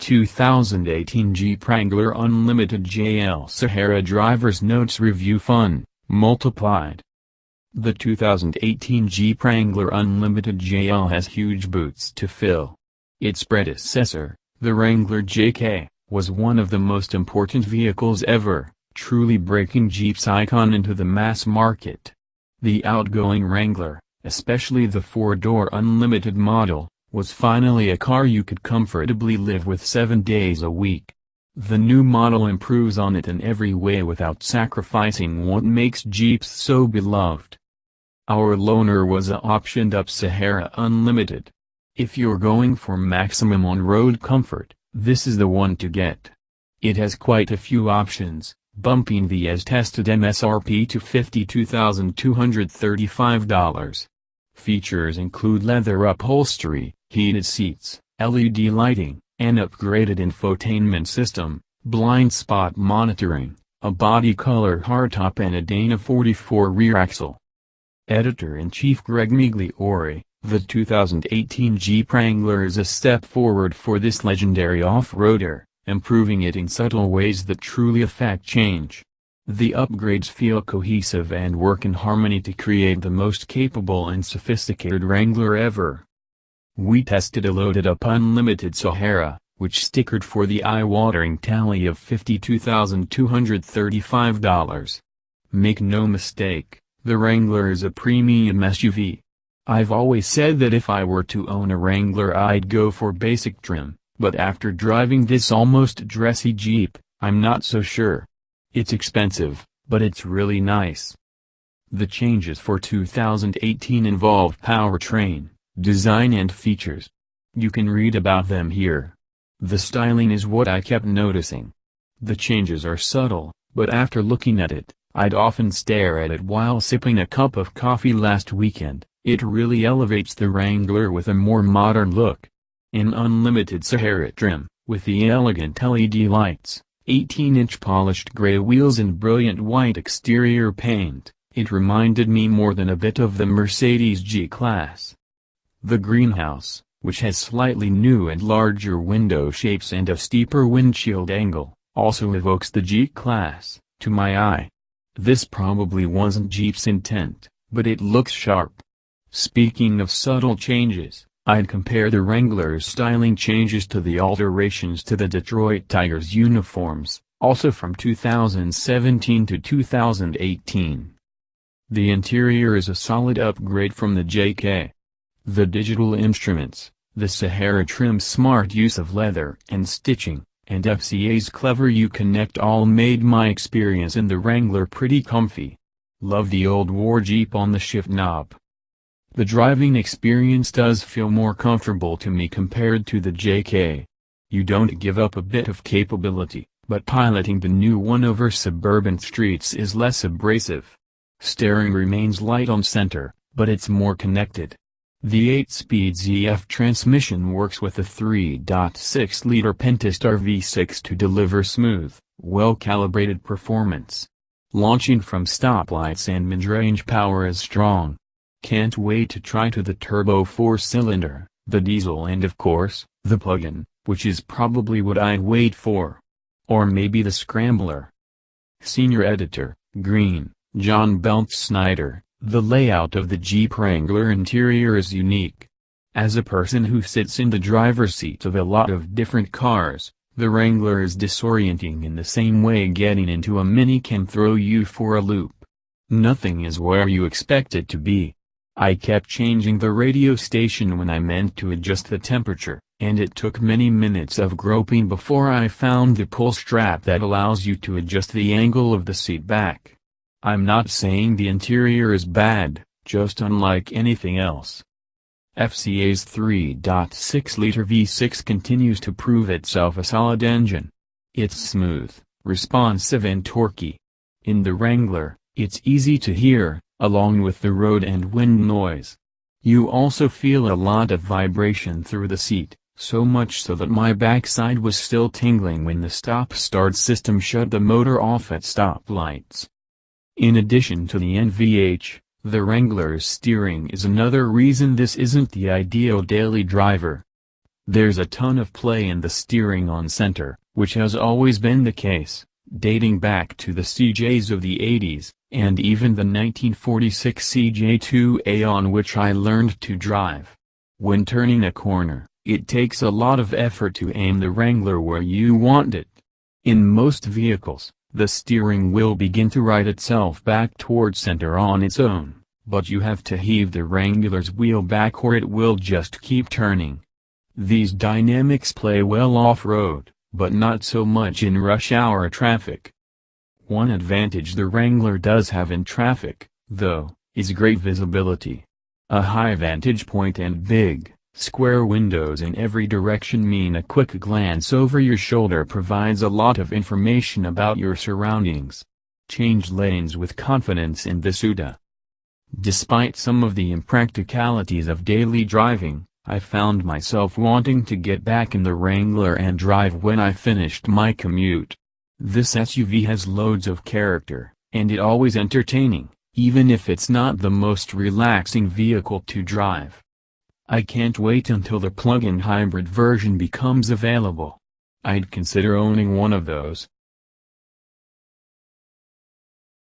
2018 Jeep Wrangler Unlimited JL Sahara Driver's Notes Review Fun, Multiplied. The 2018 Jeep Wrangler Unlimited JL has huge boots to fill. Its predecessor, the Wrangler JK, was one of the most important vehicles ever, truly breaking Jeep's icon into the mass market. The outgoing Wrangler, especially the four-door Unlimited model, was finally a car you could comfortably live with 7 days a week. The new model improves on it in every way without sacrificing what makes Jeeps so beloved. Our loaner was a optioned up Sahara Unlimited. If you're going for maximum on-road comfort, this is the one to get. It has quite a few options, bumping the as-tested MSRP to $52,235. Features include leather upholstery, heated seats, LED lighting, an upgraded infotainment system, blind spot monitoring, a body color hardtop and a Dana 44 rear axle. Editor-in-Chief Greg Migliore, the 2018 Jeep Wrangler is a step forward for this legendary off-roader, improving it in subtle ways that truly affect change. The upgrades feel cohesive and work in harmony to create the most capable and sophisticated Wrangler ever. We tested a loaded-up Unlimited Sahara, which stickered for the eye-watering tally of $52,235. Make no mistake, the Wrangler is a premium SUV. I've always said that if I were to own a Wrangler I'd go for basic trim, but after driving this almost dressy Jeep, I'm not so sure. It's expensive, but it's really nice. The changes for 2018 involve powertrain, design and features. You can read about them here. The styling is what I kept noticing. The changes are subtle, but after looking at it, I'd often stare at it while sipping a cup of coffee last weekend. It really elevates the Wrangler with a more modern look. In Unlimited Sahara trim, with the elegant LED lights, 18-inch polished gray wheels and brilliant white exterior paint, it reminded me more than a bit of the Mercedes G-Class. The greenhouse, which has slightly new and larger window shapes and a steeper windshield angle, also evokes the G-Class, to my eye. This probably wasn't Jeep's intent, but it looks sharp. Speaking of subtle changes, I'd compare the Wrangler's styling changes to the alterations to the Detroit Tigers uniforms, also from 2017 to 2018. The interior is a solid upgrade from the JK. The digital instruments, the Sahara trim's smart use of leather and stitching, and FCA's clever U-Connect all made my experience in the Wrangler pretty comfy. Love the old war Jeep on the shift knob. The driving experience does feel more comfortable to me compared to the JK. You don't give up a bit of capability, but piloting the new one over suburban streets is less abrasive. Steering remains light on center, but it's more connected. The 8-speed ZF transmission works with a 3.6-liter Pentastar V6 to deliver smooth, well-calibrated performance. Launching from stoplights and mid-range power is strong. Can't wait to try the turbo 4-cylinder, the diesel and of course, the plug-in, which is probably what I'd wait for. Or maybe the Scrambler. Senior Editor, Green, John Snyder. The layout of the Jeep Wrangler interior is unique. As a person who sits in the driver's seat of a lot of different cars, the Wrangler is disorienting in the same way getting into a Mini can throw you for a loop. Nothing is where you expect it to be. I kept changing the radio station when I meant to adjust the temperature, and it took many minutes of groping before I found the pull strap that allows you to adjust the angle of the seat back. I'm not saying the interior is bad, just unlike anything else. FCA's 3.6-liter V6 continues to prove itself a solid engine. It's smooth, responsive and torquey. In the Wrangler, it's easy to hear, along with the road and wind noise. You also feel a lot of vibration through the seat, so much so that my backside was still tingling when the stop-start system shut the motor off at stoplights. In addition to the NVH, the Wrangler's steering is another reason this isn't the ideal daily driver. There's a ton of play in the steering on center, which has always been the case, dating back to the CJs of the 80s, and even the 1946 CJ2A on which I learned to drive. When turning a corner, it takes a lot of effort to aim the Wrangler where you want it. In most vehicles, the steering will begin to right itself back towards center on its own, but you have to heave the Wrangler's wheel back or it will just keep turning. These dynamics play well off-road, but not so much in rush hour traffic. One advantage the Wrangler does have in traffic, though, is great visibility. A high vantage point and big, square windows in every direction mean a quick glance over your shoulder provides a lot of information about your surroundings. Change lanes with confidence in this UDA. Despite some of the impracticalities of daily driving, I found myself wanting to get back in the Wrangler and drive when I finished my commute. This SUV has loads of character, and it always entertaining, even if it's not the most relaxing vehicle to drive. I can't wait until the plug-in hybrid version becomes available. I'd consider owning one of those,